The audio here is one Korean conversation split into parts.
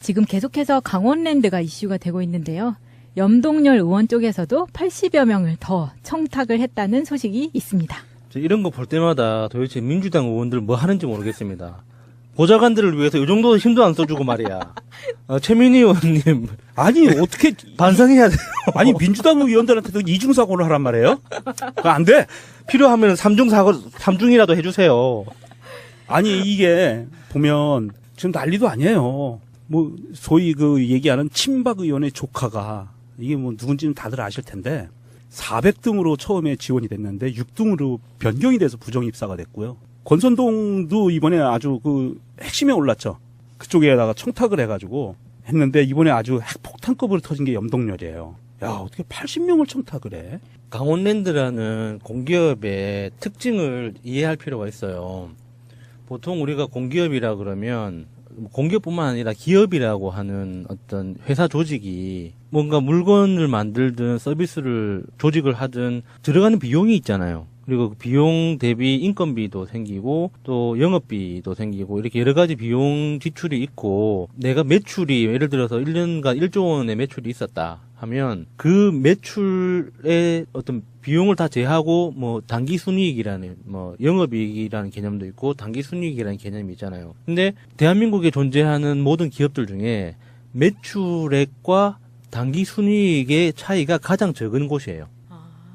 지금 계속해서 강원랜드가 이슈가 되고 있는데요. 염동열 의원 쪽에서도 80여 명을 더 청탁을 했다는 소식이 있습니다. 이런 거 볼 때마다 도대체 민주당 의원들 뭐 하는지 모르겠습니다. 보좌관들을 위해서 이 정도 힘도 안 써주고 말이야. 최민희 의원님. 아니, 어떻게. 반성해야 돼요. 아니, 민주당 의원들한테도 이중사고를 하란 말이에요? 그거 안 돼. 필요하면 삼중이라도 해주세요. 아니, 이게 보면 지금 난리도 아니에요. 뭐, 소위 그 얘기하는 친박 의원의 조카가 이게 뭐 누군지는 다들 아실 텐데 400등으로 처음에 지원이 됐는데 6등으로 변경이 돼서 부정 입사가 됐고요. 권선동도 이번에 아주 그 핵심에 올랐죠. 그쪽에다가 청탁을 해가지고 했는데 이번에 아주 핵폭탄급으로 터진 게 염동열이에요. 야, 어떻게 80명을 청탁을 해? 강원랜드라는 공기업의 특징을 이해할 필요가 있어요. 보통 우리가 공기업이라 그러면 공기업뿐만 아니라 기업이라고 하는 어떤 회사 조직이 뭔가 물건을 만들든 서비스를 조직을 하든 들어가는 비용이 있잖아요. 그리고 비용 대비 인건비도 생기고 또 영업비도 생기고 이렇게 여러 가지 비용 지출이 있고 내가 매출이 예를 들어서 1년간 1조 원의 매출이 있었다 하면 그 매출의 어떤 비용을 다 제하고 뭐 단기 순이익이라는 뭐 영업이익이라는 개념도 있고 단기 순이익이라는 개념이 있잖아요. 근데 대한민국에 존재하는 모든 기업들 중에 매출액과 단기 순이익의 차이가 가장 적은 곳이에요.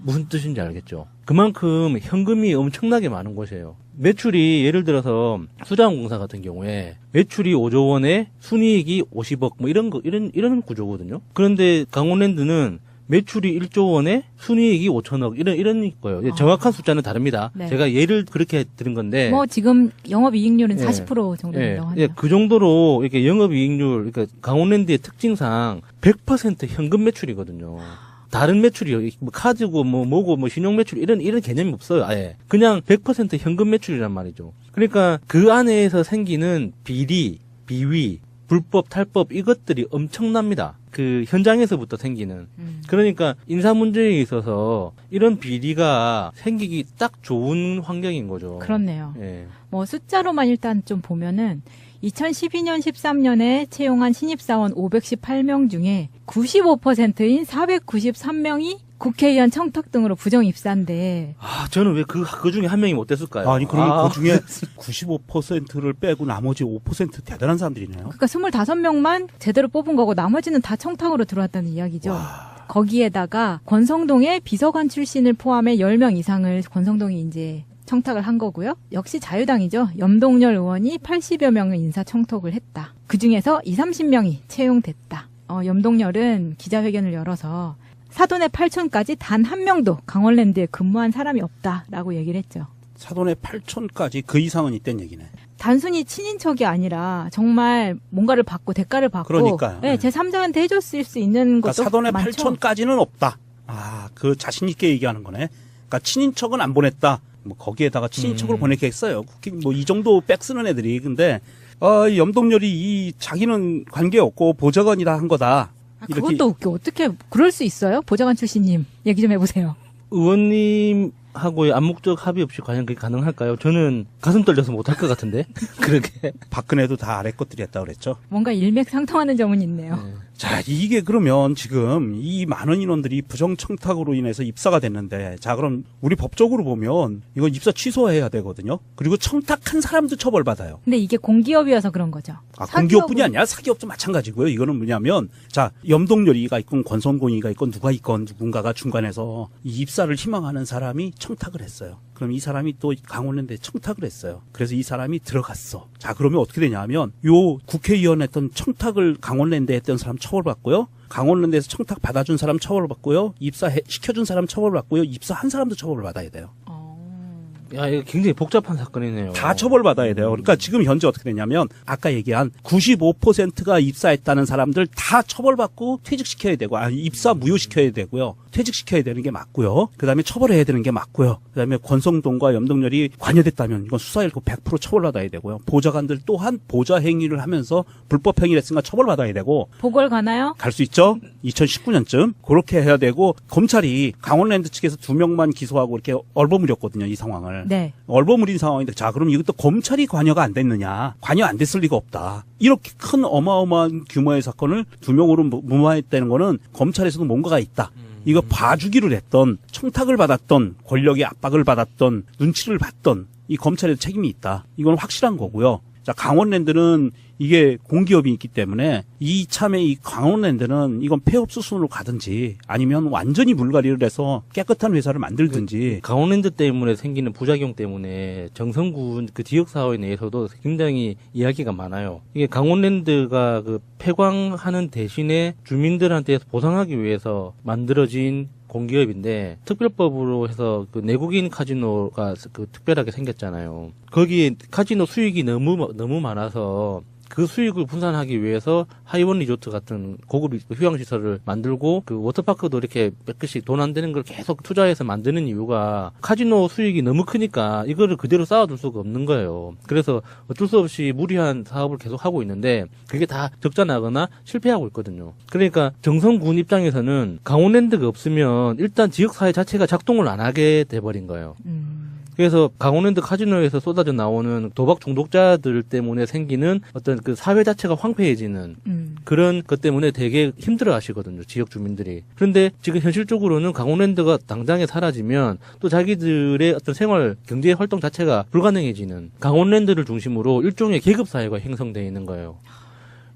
무슨 뜻인지 알겠죠? 그만큼 현금이 엄청나게 많은 곳이에요. 매출이 예를 들어서 수자원공사 같은 경우에 매출이 5조 원에 순이익이 50억 뭐 이런 구조거든요. 그런데 강원랜드는 매출이 1조 원에 순이익이 5천억 이런 거예요. 정확한 숫자는 다릅니다. 네. 제가 예를 그렇게 들은 건데 뭐 지금 영업이익률은 40% 정도라고 하네요. 그 정도로 이렇게 영업이익률 그러니까 강원랜드의 특징상 100% 현금 매출이거든요. 다른 매출이 뭐 카드고 뭐고 신용 매출 이런 개념이 없어요. 아예 그냥 100% 현금 매출이란 말이죠. 그러니까 그 안에서 생기는 비리, 비위, 불법, 탈법 이것들이 엄청납니다. 그 현장에서부터 생기는. 그러니까 인사 문제에 있어서 이런 비리가 생기기 딱 좋은 환경인 거죠. 그렇네요. 예. 뭐 숫자로만 일단 좀 보면은 2012년 13년에 채용한 신입사원 518명 중에 95%인 493명이 국회의원 청탁 등으로 부정 입사인데. 저는 왜 그 중에 한 명이 못 됐을까요? 아니, 그러면 그 중에 95%를 빼고 나머지 5% 대단한 사람들이네요. 그러니까 25명만 제대로 뽑은 거고 나머지는 다 청탁으로 들어왔다는 이야기죠. 와. 거기에다가 권성동의 비서관 출신을 포함해 10명 이상을 권성동이 이제 청탁을 한 거고요. 역시 자유당이죠. 염동열 의원이 80여 명을 인사 청탁을 했다. 그중에서 30명이 채용됐다. 염동열은 기자회견을 열어서 사돈의 8촌까지 단 한 명도 강원랜드에 근무한 사람이 없다라고 얘기를 했죠. 사돈의 8촌까지 그 이상은 있다는 얘기네. 단순히 친인척이 아니라 정말 뭔가를 받고 대가를 받고 그러니까요. 네, 제3자한테 해줬을 수 있는 것도 그러니까 사돈의 많죠. 8촌까지는 없다. 그 자신 있게 얘기하는 거네. 그러니까 친인척은 안 보냈다. 뭐 거기에다가 친인척을 보냈겠어요. 뭐 이 정도 백 쓰는 애들이. 근데 염동열이 자기는 관계 없고 보좌관이다 한 거다. 그것도 웃겨. 어떻게 그럴 수 있어요? 보좌관 출신님 얘기 좀 해보세요. 의원님하고의 암묵적 합의 없이 과연 그게 가능할까요? 저는 가슴 떨려서 못할 것 같은데. 그러게. 박근혜도 다 아래 것들이 했다 그랬죠. 뭔가 일맥상통하는 점은 있네요. 자, 이게 그러면 지금 이 많은 인원들이 부정청탁으로 인해서 입사가 됐는데, 자, 그럼 우리 법적으로 보면 이건 입사 취소해야 되거든요. 그리고 청탁한 사람도 처벌받아요. 근데 이게 공기업이어서 그런 거죠. 공기업뿐이 아니라 사기업도 마찬가지고요. 이거는 뭐냐면, 자, 염동열이가 있건 권선공이가 있건 누가 있건 누군가가 중간에서 이 입사를 희망하는 사람이 청탁을 했어요. 그럼 이 사람이 또 강원랜드에 청탁을 했어요. 그래서 이 사람이 들어갔어. 자, 그러면 어떻게 되냐면 요 국회의원 했던 청탁을 강원랜드에 했던 사람 처벌받고요. 강원랜드에서 청탁 받아준 사람 처벌받고요. 입사시켜준 사람 처벌받고요. 입사한 사람도 처벌받아야 돼요. 야, 이거 굉장히 복잡한 사건이네요. 다 처벌받아야 돼요. 그러니까 지금 현재 어떻게 되냐면 아까 얘기한 95%가 입사했다는 사람들 다 처벌받고 퇴직시켜야 되고 입사 무효시켜야 되고요. 퇴직시켜야 되는 게 맞고요. 그다음에 처벌해야 되는 게 맞고요. 그다음에 권성동과 염동열이 관여됐다면 이건 수사일고 100% 처벌받아야 되고요. 보좌관들 또한 보좌 행위를 하면서 불법 행위를 했으니까 처벌받아야 되고 보궐 가나요? 갈 수 있죠. 2019년쯤 그렇게 해야 되고 검찰이 강원랜드 측에서 2명만 기소하고 이렇게 얼버무렸거든요. 이 상황을. 정말 네. 얼버무린 상황인데 자 그럼 이것도 검찰이 관여가 안 됐느냐? 관여 안 됐을 리가 없다. 이렇게 큰 어마어마한 규모의 사건을 2명으로 무마했다는 거는 검찰에서도 뭔가가 있다. 이거 봐주기를 했던 청탁을 받았던 권력의 압박을 받았던 눈치를 봤던 이 검찰에도 책임이 있다. 이건 확실한 거고요. 자, 강원랜드는 이게 공기업이 있기 때문에 이참에 이 강원랜드는 이건 폐업 수순으로 가든지 아니면 완전히 물갈이를 해서 깨끗한 회사를 만들든지. 강원랜드 때문에 생기는 부작용 때문에 정선군 그 지역사회 내에서도 굉장히 이야기가 많아요. 이게 강원랜드가 그 폐광하는 대신에 주민들한테 보상하기 위해서 만들어진 공기업인데 특별법으로 해서 그 내국인 카지노가 그 특별하게 생겼잖아요. 거기에 카지노 수익이 너무 많아서 그 수익을 분산하기 위해서 하이원 리조트 같은 고급 휴양시설을 만들고 그 워터파크도 이렇게 몇 개씩 돈 안 되는 걸 계속 투자해서 만드는 이유가 카지노 수익이 너무 크니까 이거를 그대로 쌓아둘 수가 없는 거예요. 그래서 어쩔 수 없이 무리한 사업을 계속 하고 있는데 그게 다 적자 나거나 실패하고 있거든요. 그러니까 정선군 입장에서는 강원랜드가 없으면 일단 지역사회 자체가 작동을 안 하게 돼버린 거예요. 그래서 강원랜드 카지노에서 쏟아져 나오는 도박 중독자들 때문에 생기는 어떤 그 사회 자체가 황폐해지는 그런 것 때문에 되게 힘들어 하시거든요. 지역 주민들이. 그런데 지금 현실적으로는 강원랜드가 당장에 사라지면 또 자기들의 어떤 생활, 경제 활동 자체가 불가능해지는 강원랜드를 중심으로 일종의 계급사회가 형성되어 있는 거예요.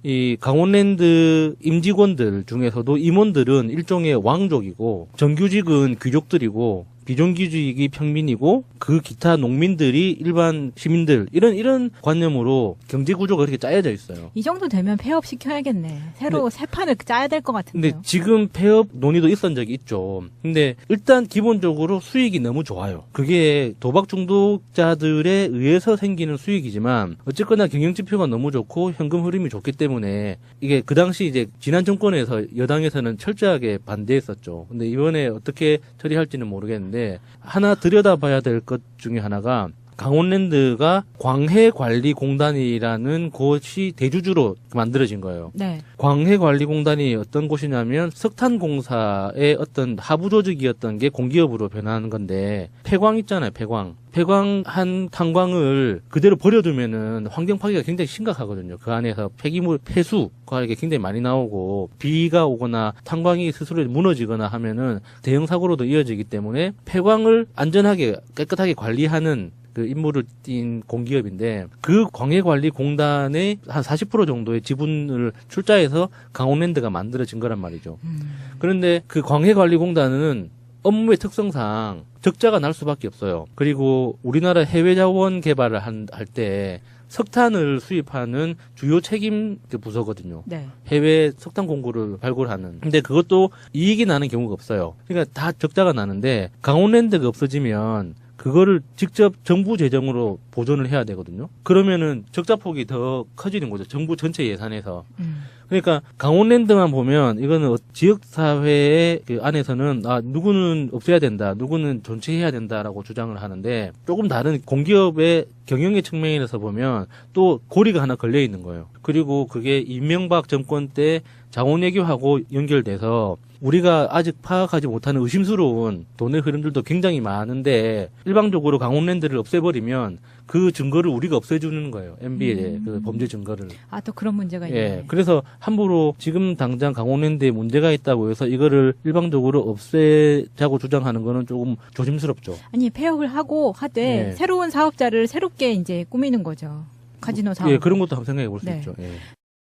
이 강원랜드 임직원들 중에서도 임원들은 일종의 왕족이고 정규직은 귀족들이고 비정규직이 평민이고 그 기타 농민들이 일반 시민들 이런 관념으로 경제 구조가 그렇게 짜여져 있어요. 이 정도 되면 폐업 시켜야겠네. 새로 새 판을 짜야 될 것 같은데요. 근데 지금 폐업 논의도 있었던 적이 있죠. 근데 일단 기본적으로 수익이 너무 좋아요. 그게 도박 중독자들에 의해서 생기는 수익이지만 어쨌거나 경영 지표가 너무 좋고 현금 흐름이 좋기 때문에 이게 그 당시 이제 지난 정권에서 여당에서는 철저하게 반대했었죠. 근데 이번에 어떻게 처리할지는 모르겠는데 하나 들여다봐야 될 것 중에 하나가 강원랜드가 광해관리공단이라는 곳이 대주주로 만들어진 거예요. 네. 광해관리공단이 어떤 곳이냐면 석탄공사의 어떤 하부 조직이었던 게 공기업으로 변하는 건데 폐광 있잖아요. 폐광한 탄광을 그대로 버려두면은 환경 파괴가 굉장히 심각하거든요. 그 안에서 폐기물, 폐수가 이게 굉장히 많이 나오고 비가 오거나 탄광이 스스로 무너지거나 하면은 대형 사고로도 이어지기 때문에 폐광을 안전하게 깨끗하게 관리하는 그 임무를 띈 공기업인데 그 광해관리공단의 한 40% 정도의 지분을 출자해서 강원랜드가 만들어진 거란 말이죠. 그런데 그 광해관리공단은 업무의 특성상 적자가 날 수밖에 없어요. 그리고 우리나라 해외 자원 개발을 할 때 석탄을 수입하는 주요 책임 부서거든요. 네. 해외 석탄 공구를 발굴하는. 근데 그것도 이익이 나는 경우가 없어요. 그러니까 다 적자가 나는데 강원랜드가 없어지면 그거를 직접 정부 재정으로 보존을 해야 되거든요. 그러면은 적자폭이 더 커지는 거죠. 정부 전체 예산에서. 그러니까 강원랜드만 보면 이거는 지역사회의 그 안에서는 누구는 없애야 된다, 누구는 존치해야 된다라고 주장을 하는데 조금 다른 공기업의 경영의 측면에서 보면 또 고리가 하나 걸려 있는 거예요. 그리고 그게 이명박 정권 때 자원외교하고 연결돼서 우리가 아직 파악하지 못하는 의심스러운 돈의 흐름들도 굉장히 많은데 일방적으로 강원랜드를 없애버리면 그 증거를 우리가 없애주는 거예요. MB의 그 범죄 증거를. 아, 또 그런 문제가 있네. 예. 그래서 함부로 지금 당장 강원랜드에 문제가 있다고 해서 이거를 일방적으로 없애자고 주장하는 거는 조금 조심스럽죠. 아니, 폐업을 하고 하되 네. 새로운 사업자를 새롭게 이제 꾸미는 거죠. 카지노 사업. 예, 그런 것도 한번 생각해 볼 수 네. 있죠. 예.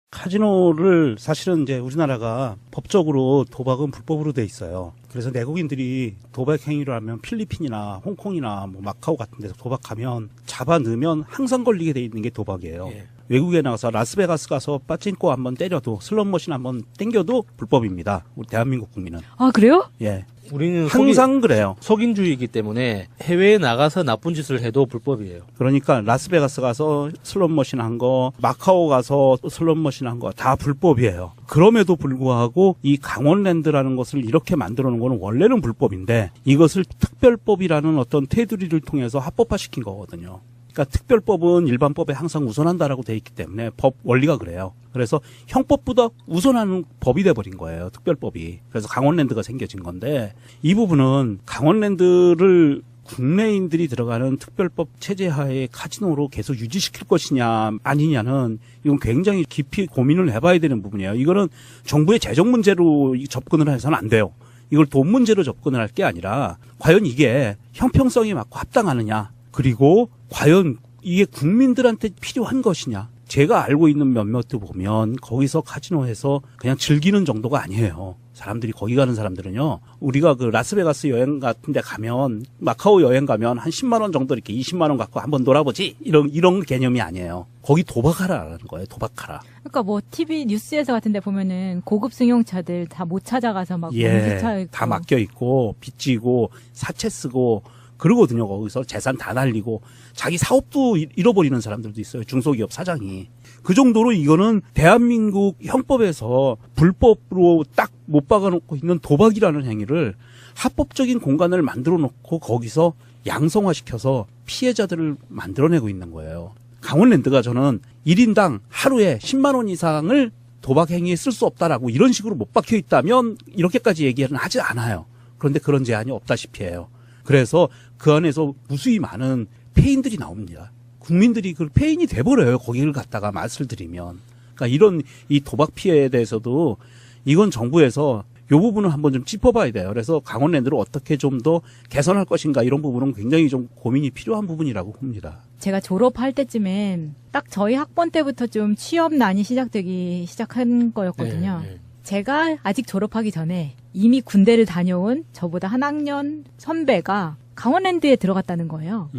카지노를 사실은 이제 우리나라가 법적으로 도박은 불법으로 돼 있어요. 그래서 내국인들이 도박 행위를 하면 필리핀이나 홍콩이나 뭐 마카오 같은 데서 도박하면 잡아 넣으면 항상 걸리게 돼 있는 게 도박이에요. 예. 외국에 나가서 라스베가스 가서 빠진코 한번 때려도 슬롯머신 한번 땡겨도 불법입니다. 우리 대한민국 국민은. 아, 그래요? 예. 우리는 항상 그래요. 속인주의이기 때문에 해외에 나가서 나쁜 짓을 해도 불법이에요. 그러니까 라스베가스 가서 슬롯머신 한 거, 마카오 가서 슬롯머신 한 거 다 불법이에요. 그럼에도 불구하고 이 강원랜드라는 것을 이렇게 만들어 놓은 거는 원래는 불법인데 이것을 특별법이라는 어떤 테두리를 통해서 합법화시킨 거거든요. 그러니까 특별법은 일반법에 항상 우선한다라고 돼 있기 때문에 법 원리가 그래요. 그래서 형법보다 우선하는 법이 돼버린 거예요. 특별법이. 그래서 강원랜드가 생겨진 건데 이 부분은 강원랜드를 국내인들이 들어가는 특별법 체제 하에 카지노로 계속 유지시킬 것이냐 아니냐는 이건 굉장히 깊이 고민을 해봐야 되는 부분이에요. 이거는 정부의 재정 문제로 접근을 해서는 안 돼요. 이걸 돈 문제로 접근을 할 게 아니라 과연 이게 형평성에 맞고 합당하느냐, 그리고 과연 이게 국민들한테 필요한 것이냐. 제가 알고 있는 몇몇도 보면 거기서 카지노에서 그냥 즐기는 정도가 아니에요. 사람들이 거기 가는 사람들은요. 우리가 그 라스베가스 여행 같은 데 가면, 마카오 여행 가면 한 10만 원 정도 이렇게 20만 원 갖고 한번 놀아보지. 이런 개념이 아니에요. 거기 도박하라는 거예요. 도박하라. 그러니까 뭐 TV 뉴스에서 같은 데 보면은 고급 승용차들 다 못 찾아가서 막 예. 공기차 있고 다 맡겨 있고 빚지고 사채 쓰고 그러거든요. 거기서 재산 다 날리고 자기 사업도 잃어버리는 사람들도 있어요. 중소기업 사장이. 그 정도로 이거는 대한민국 형법에서 불법으로 딱 못 박아놓고 있는 도박이라는 행위를 합법적인 공간을 만들어 놓고 거기서 양성화시켜서 피해자들을 만들어내고 있는 거예요. 강원랜드가 저는 1인당 하루에 10만 원 이상을 도박 행위에 쓸 수 없다라고 이런 식으로 못 박혀 있다면 이렇게까지 얘기는 하지 않아요. 그런데 그런 제한이 없다시피 해요. 그래서 그 안에서 무수히 많은 폐인들이 나옵니다. 국민들이 그 폐인이 돼버려요. 거기를 갔다가 맛을 들이면. 그러니까 이런 이 도박 피해에 대해서도 이건 정부에서 이 부분을 한번 좀 짚어봐야 돼요. 그래서 강원랜드를 어떻게 좀 더 개선할 것인가 이런 부분은 굉장히 좀 고민이 필요한 부분이라고 봅니다. 제가 졸업할 때쯤엔 딱 저희 학번 때부터 좀 취업난이 시작한 거였거든요. 네, 네. 제가 아직 졸업하기 전에 이미 군대를 다녀온 저보다 한 학년 선배가 강원랜드에 들어갔다는 거예요.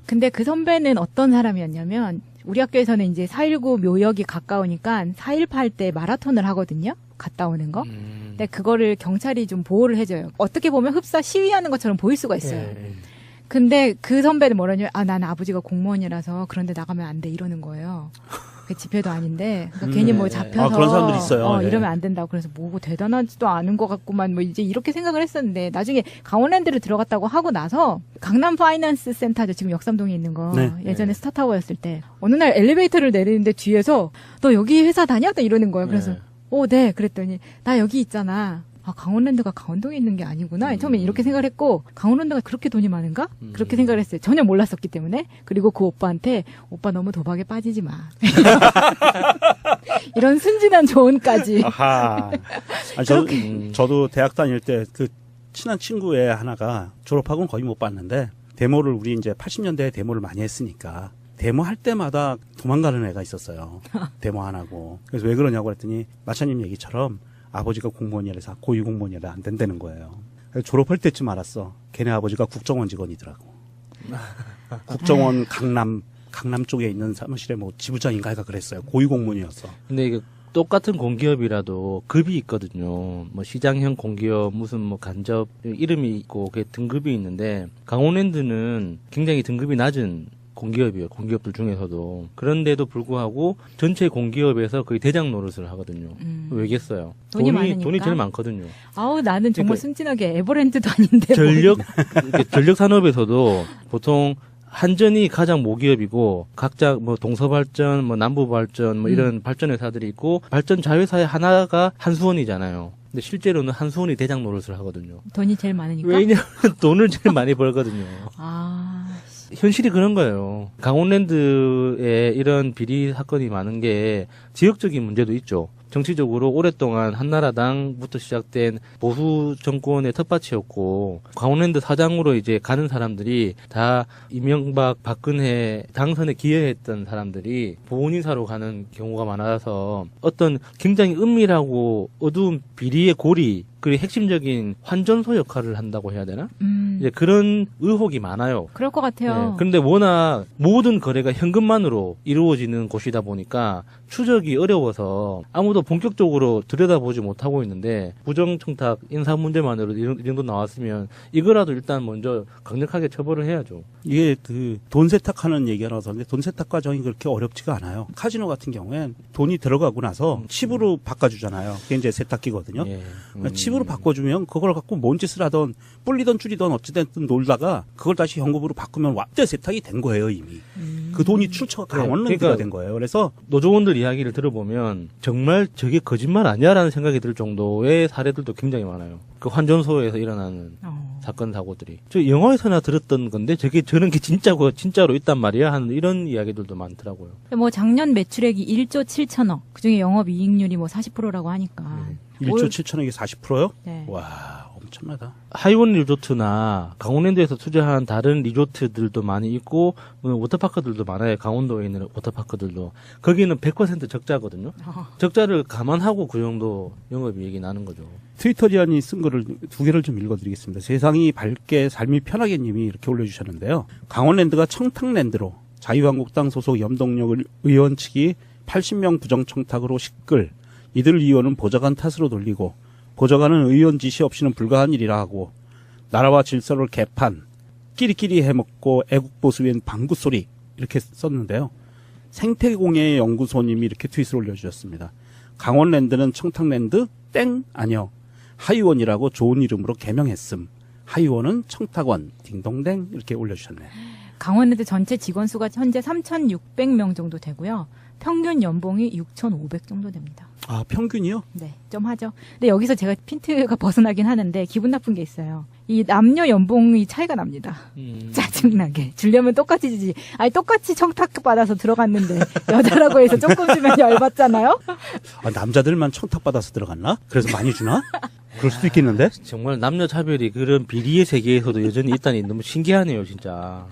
근데 그 선배는 어떤 사람이었냐면 우리 학교에서는 이제 4.19 묘역이 가까우니까 4.18 때 마라톤을 하거든요. 갔다 오는 거. 근데 그거를 경찰이 좀 보호를 해줘요. 어떻게 보면 흡사 시위하는 것처럼 보일 수가 있어요. 예. 근데 그 선배는 뭐라냐면 나는 아버지가 공무원이라서 그런데 나가면 안 돼 이러는 거예요. 그 집회도 아닌데 그러니까 괜히 뭐 잡혀서 그런 사람들 있어요. 예. 이러면 안 된다고 그래서 뭐 대단하지도 않은 것 같구만 뭐 이제 이렇게 생각을 했었는데 나중에 강원랜드를 들어갔다고 하고 나서 강남 파이낸스 센터죠. 지금 역삼동에 있는 거 네. 예전에 스타타워였을 때 어느 날 엘리베이터를 내리는데 뒤에서 너 여기 회사 다녀? 또 이러는 거예요. 그래서 네. 네. 그랬더니 나 여기 있잖아. 강원랜드가 강원동에 있는 게 아니구나. 처음에 이렇게 생각을 했고 강원랜드가 그렇게 돈이 많은가? 그렇게 생각을 했어요. 전혀 몰랐었기 때문에. 그리고 그 오빠한테 오빠 너무 도박에 빠지지 마. 이런 순진한 조언까지. 아하. 저도 대학 다닐 때 그 친한 친구의 하나가 졸업하고는 거의 못 봤는데 데모를 우리 이제 80년대에 데모를 많이 했으니까 데모 할 때마다 도망가는 애가 있었어요. 데모 안 하고. 그래서 왜 그러냐고 그랬더니 마차님 얘기처럼 아버지가 공무원이라서 고위 공무원이라 안 된다는 거예요. 그래서 졸업할 때쯤 알았어. 걔네 아버지가 국정원 직원이더라고. 국정원 강남 쪽에 있는 사무실에 뭐 지부장인가 해가 그랬어요. 고위 공무원이었어. 근데 이게 똑같은 공기업이라도 급이 있거든요. 뭐 시장형 공기업 무슨 뭐 간접 이름이 있고 그게 등급이 있는데 강원랜드는 굉장히 등급이 낮은 공기업이에요. 공기업들 중에서도. 그런데도 불구하고 전체 공기업에서 거의 대장 노릇을 하거든요. 왜겠어요? 돈이 많으니까. 돈이 제일 많거든요. 나는 정말 그러니까 순진하게 에버랜드도 아닌데. 전력 산업에서도 보통 한전이 가장 모기업이고 각자 뭐 동서발전, 뭐 남부발전 뭐 이런 발전 회사들이 있고 발전 자회사의 하나가 한수원이잖아요. 근데 실제로는 한수원이 대장 노릇을 하거든요. 돈이 제일 많으니까. 왜냐면 돈을 제일 많이 벌거든요. 현실이 그런 거예요. 강원랜드에 이런 비리 사건이 많은 게 지역적인 문제도 있죠. 정치적으로 오랫동안 한나라당부터 시작된 보수 정권의 텃밭이었고 강원랜드 사장으로 이제 가는 사람들이 다 이명박 박근혜 당선에 기여했던 사람들이 보훈인사로 가는 경우가 많아서 어떤 굉장히 은밀하고 어두운 비리의 고리 그리고 핵심적인 환전소 역할을 한다고 해야 되나? 이제 그런 의혹이 많아요. 그럴 것 같아요. 네. 그런데 워낙 모든 거래가 현금만으로 이루어지는 곳이다 보니까 추적이 어려워서 아무도 본격적으로 들여다보지 못하고 있는데 부정청탁 인사 문제만으로 이 정도 나왔으면 이거라도 일단 먼저 강력하게 처벌을 해야죠. 이게 그 돈 세탁하는 얘기가 나왔는데 돈 세탁 과정이 그렇게 어렵지가 않아요. 카지노 같은 경우엔 돈이 들어가고 나서 칩으로 바꿔주잖아요. 그게 이제 세탁기거든요. 예. 칩으로 바꿔주면 그걸 갖고 뭔 짓을 하던 불리던 줄이던 어찌됐든 놀다가 그걸 다시 현금으로 바꾸면 완전 세탁이 된 거예요 이미. 그 돈이 출처가 강원랜드가 그러니까 된 거예요. 그래서 노조원들 이야기를 들어보면 정말 저게 거짓말 아니야라는 생각이 들 정도의 사례들도 굉장히 많아요. 그 환전소에서 일어나는 사건 사고들이. 저 영화에서나 들었던 건데 저게 저런 게 진짜로 있단 말이야 하는 이런 이야기들도 많더라고요. 뭐 작년 매출액이 1조 7천억. 그중에 영업이익률이 뭐 40%라고 하니까. 1조 7천억이 40%요? 네. 와, 엄청나다. 하이원 리조트나 강원랜드에서 투자한 다른 리조트들도 많이 있고 워터파크들도 많아요. 강원도에 있는 워터파크들도. 거기는 100% 적자거든요. 적자를 감안하고 그 정도 영업이익이 나는 거죠. 트위터리안이 쓴 거를 두 개를 좀 읽어드리겠습니다. 세상이 밝게 삶이 편하게 님이 이렇게 올려주셨는데요. 강원랜드가 청탁랜드로 자유한국당 소속 염동열 의원 측이 80명 부정청탁으로 시끌, 이들 의원은 보좌관 탓으로 돌리고 보좌관은 의원 지시 없이는 불가한 일이라 하고 나라와 질서를 개판, 끼리끼리 해먹고 애국보수엔 방구소리 이렇게 썼는데요. 생태공예 연구소님이 이렇게 트윗을 올려주셨습니다. 강원랜드는 청탁랜드 땡 아니요. 하이원이라고 좋은 이름으로 개명했음. 하이원은 청탁원 딩동댕 이렇게 올려주셨네요. 강원랜드 전체 직원 수가 현재 3,600명 정도 되고요. 평균 연봉이 6,500 정도 됩니다. 아, 평균이요? 네, 좀 하죠. 근데 여기서 제가 핀트가 벗어나긴 하는데 기분 나쁜 게 있어요. 이 남녀 연봉이 차이가 납니다. 짜증나게. 주려면 똑같이 주지. 아니, 똑같이 청탁 받아서 들어갔는데 여자라고 해서 조금 주면 열받잖아요? 아, 남자들만 청탁받아서 들어갔나? 그래서 많이 주나? 그럴 수도 있겠는데? 정말 남녀 차별이 그런 비리의 세계에서도 여전히 있다니 너무 신기하네요, 진짜.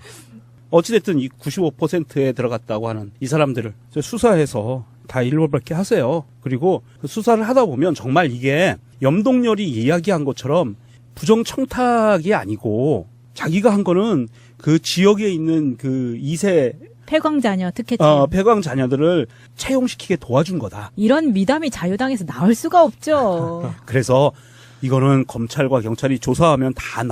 어찌됐든 이 95%에 들어갔다고 하는 이 사람들을 수사해서 다 일벌백계 하세요. 그리고 그 수사를 하다 보면 정말 이게 염동열이 이야기한 것처럼 부정청탁이 아니고 자기가 한 거는 그 지역에 있는 그 2세 폐광자녀 특혜팀. 폐광 자녀들을 채용시키게 도와준 거다. 이런 미담이 자유당에서 나올 수가 없죠. 그래서 이거는 검찰과 경찰이 조사하면 다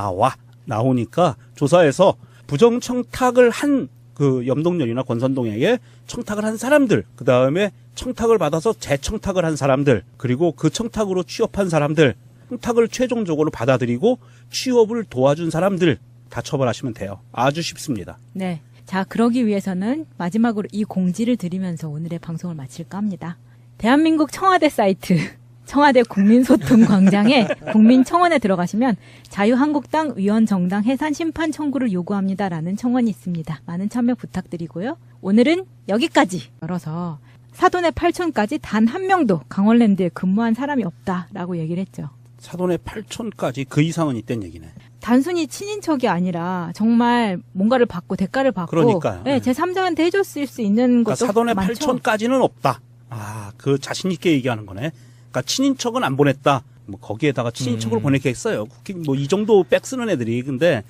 나오니까 조사해서 부정청탁을 한 그 염동열이나 권선동에게 청탁을 한 사람들, 그 다음에 청탁을 받아서 재청탁을 한 사람들, 그리고 그 청탁으로 취업한 사람들, 청탁을 최종적으로 받아들이고 취업을 도와준 사람들 다 처벌하시면 돼요. 아주 쉽습니다. 네. 자, 그러기 위해서는 마지막으로 이 공지를 드리면서 오늘의 방송을 마칠까 합니다. 대한민국 청와대 사이트 청와대 국민소통광장에 국민청원에 들어가시면 자유한국당 위원정당 해산 심판 청구를 요구합니다라는 청원이 있습니다. 많은 참여 부탁드리고요. 오늘은 여기까지 열어서 사돈의 8촌까지 단 한 명도 강원랜드에 근무한 사람이 없다라고 얘기를 했죠. 사돈의 8촌까지 그 이상은 있다는 얘기네. 단순히 친인척이 아니라 정말 뭔가를 받고 대가를 받고 그러니까요. 네, 제3자한테 해줬을 수 있는 그러니까 것도 사돈의 많죠. 8촌까지는 없다. 아, 그 자신 있게 얘기하는 거네. 그러니까 친인척은 안 보냈다. 뭐 거기에다가 친인척을 보냈겠어요. 뭐 이 정도 백 쓰는 애들이. 근데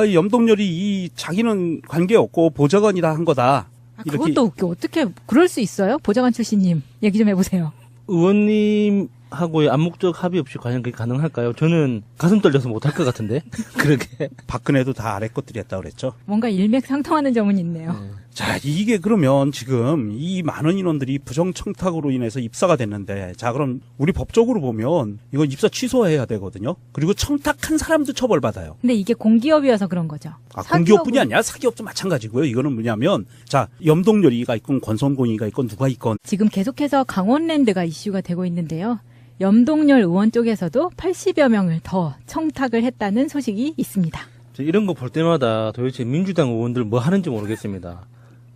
이 염동열이 이 자기는 관계 없고 보좌관이다 한 거다. 아, 그것도 웃겨. 어떻게 그럴 수 있어요? 보좌관 출신님 얘기 좀 해보세요. 의원님하고의 암묵적 합의 없이 과연 그게 가능할까요? 저는 가슴 떨려서 못할 것 같은데. 그러게. 박근혜도 다 아래 것들이 했다고 그랬죠. 뭔가 일맥상통하는 점은 있네요. 자, 이게 그러면 지금 이 많은 인원들이 부정청탁으로 인해서 입사가 됐는데, 자, 그럼 우리 법적으로 보면 이거 입사 취소해야 되거든요. 그리고 청탁한 사람도 처벌받아요. 근데 이게 공기업이어서 그런 거죠. 아, 공기업뿐이 아니라 사기업도 마찬가지고요. 이거는 뭐냐면, 자, 염동열이가 있건 권선공이가 있건 누가 있건 지금 계속해서 강원랜드가 이슈가 되고 있는데요. 염동열 의원 쪽에서도 80여 명을 더 청탁을 했다는 소식이 있습니다. 이런 거 볼 때마다 도대체 민주당 의원들 뭐 하는지 모르겠습니다.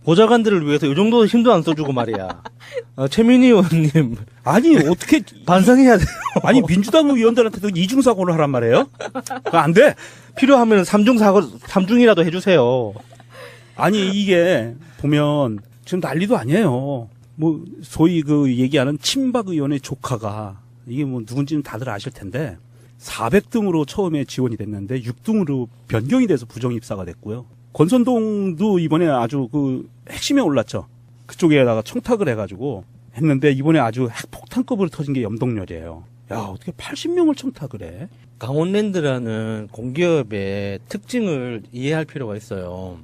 보좌관들을 위해서 이 정도 힘도 안 써주고 말이야. 최민희 의원님. 아니, 어떻게 반성해야 돼요. 아니, 민주당 의원들한테도 이중사고를 하란 말이에요? 그거 안 돼. 필요하면 삼중이라도 해주세요. 아니, 이게 보면 지금 난리도 아니에요. 뭐 소위 그 얘기하는 친박 의원의 조카가 이게 뭐 누군지는 다들 아실 텐데 400등으로 처음에 지원이 됐는데 6등으로 변경이 돼서 부정입사가 됐고요. 권선동도 이번에 아주 그 핵심에 올랐죠. 그쪽에다가 청탁을 해가지고 했는데 이번에 아주 핵폭탄급으로 터진 게 염동열이에요. 야, 어떻게 80명을 청탁을 해? 강원랜드라는 공기업의 특징을 이해할 필요가 있어요.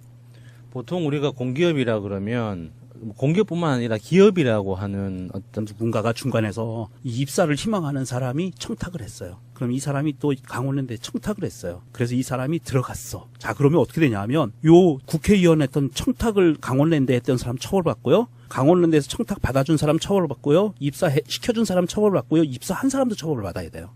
보통 우리가 공기업이라 그러면 공기업뿐만 아니라 기업이라고 하는 어떤 누군가가 중간에서 이 입사를 희망하는 사람이 청탁을 했어요. 그럼 이 사람이 또 강원랜드에 청탁을 했어요. 그래서 이 사람이 들어갔어. 자, 그러면 어떻게 되냐면 요 국회의원 했던 청탁을 강원랜드에 했던 사람 처벌받고요. 강원랜드에서 청탁 받아준 사람 처벌받고요. 입사 시켜준 사람 처벌받고요. 입사한 사람도 처벌을 받아야 돼요.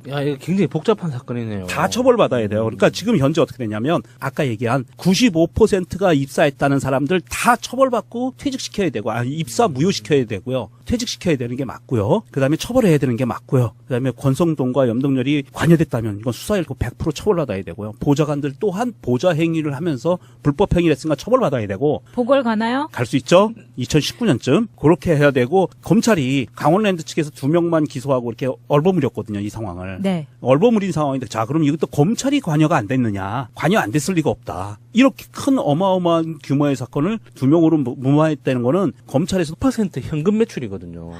야, 이거 굉장히 복잡한 사건이네요. 다 처벌받아야 돼요. 그러니까 지금 현재 어떻게 되냐면 아까 얘기한 95%가 입사했다는 사람들 다 처벌받고 퇴직시켜야 되고 입사 무효시켜야 되고요. 퇴직시켜야 되는 게 맞고요. 그다음에 처벌해야 되는 게 맞고요. 그다음에 권성동과 염동열이 관여됐다면 이건 수사일고 100% 처벌받아야 되고요. 보좌관들 또한 보좌 행위를 하면서 불법 행위를 했으니까 처벌받아야 되고 보궐 가나요? 갈 수 있죠. 2019년쯤 그렇게 해야 되고 검찰이 강원랜드 측에서 2명만 기소하고 이렇게 얼버무렸거든요. 이 상황을. 네. 얼버무린 상황인데 자 그럼 이것도 검찰이 관여가 안 됐느냐. 관여 안 됐을 리가 없다. 이렇게 큰 어마어마한 규모의 사건을 2명으로 무마했다는 거는 검찰에서 100% 현금 매출이거든요.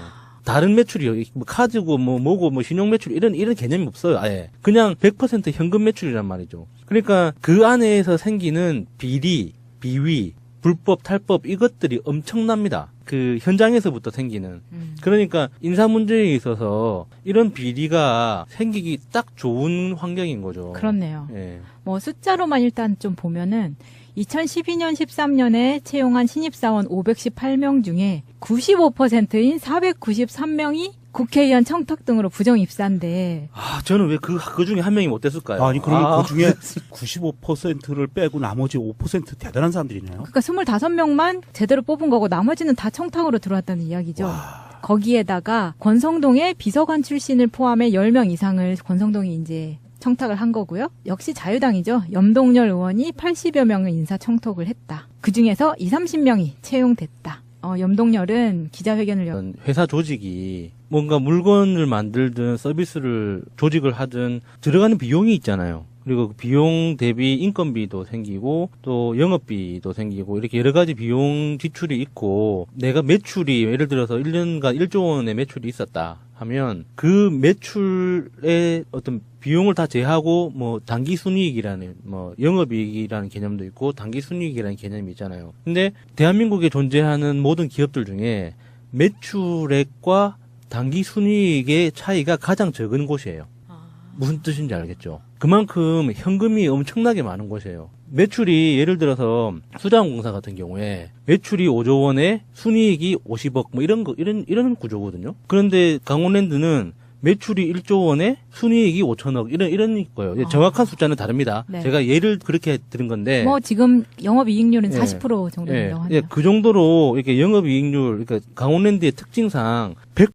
다른 매출이요. 뭐 카드고 뭐고 신용 매출 이런 개념이 없어요. 아예. 그냥 100% 현금 매출이란 말이죠. 그러니까 그 안에서 생기는 비리, 비위, 불법, 탈법 이것들이 엄청납니다. 그 현장에서부터 생기는. 그러니까 인사 문제에 있어서 이런 비리가 생기기 딱 좋은 환경인 거죠. 그렇네요. 예. 뭐 숫자로만 일단 좀 보면은 2012년 13년에 채용한 신입사원 518명 중에 95%인 493명이 국회의원 청탁 등으로 부정 입사인데 아, 저는 왜 그 중에 한 명이 못 됐을까요? 아니 그러면 그 중에 95%를 빼고 나머지 5% 대단한 사람들이네요. 그러니까 25명만 제대로 뽑은 거고 나머지는 다 청탁으로 들어왔다는 이야기죠. 거기에다가 권성동의 비서관 출신을 포함해 10명 이상을 권성동이 이제 청탁을 한 거고요. 역시 자유당이죠. 염동열 의원이 80여 명을 인사 청탁을 했다. 그중에서 30명이 채용됐다. 염동열은 기자회견을 어떤 회사 조직이 뭔가 물건을 만들든 서비스를 조직을 하든 들어가는 비용이 있잖아요. 그리고 그 비용 대비 인건비도 생기고 또 영업비도 생기고 이렇게 여러 가지 비용 지출이 있고 내가 매출이 예를 들어서 1년간 1조 원의 매출이 있었다 하면 그 매출의 어떤 비용을 다 제하고 뭐 단기 순이익이라는 뭐 영업이익이라는 개념도 있고 단기 순이익이라는 개념이 있잖아요. 근데 대한민국에 존재하는 모든 기업들 중에 매출액과 단기 순이익의 차이가 가장 적은 곳이에요. 무슨 뜻인지 알겠죠? 그만큼 현금이 엄청나게 많은 곳이에요. 매출이 예를 들어서 수자원공사 같은 경우에 매출이 5조 원에 순이익이 50억 뭐 이런 구조거든요. 그런데 강원랜드는 매출이 1조 원에 순이익이 5천억 이런 거예요. 정확한 숫자는 다릅니다. 네. 제가 예를 그렇게 들은 건데 뭐 지금 영업이익률은 예. 40% 정도라고 하네요. 그 정도로 이렇게 영업이익률 그러니까 강원랜드의 특징상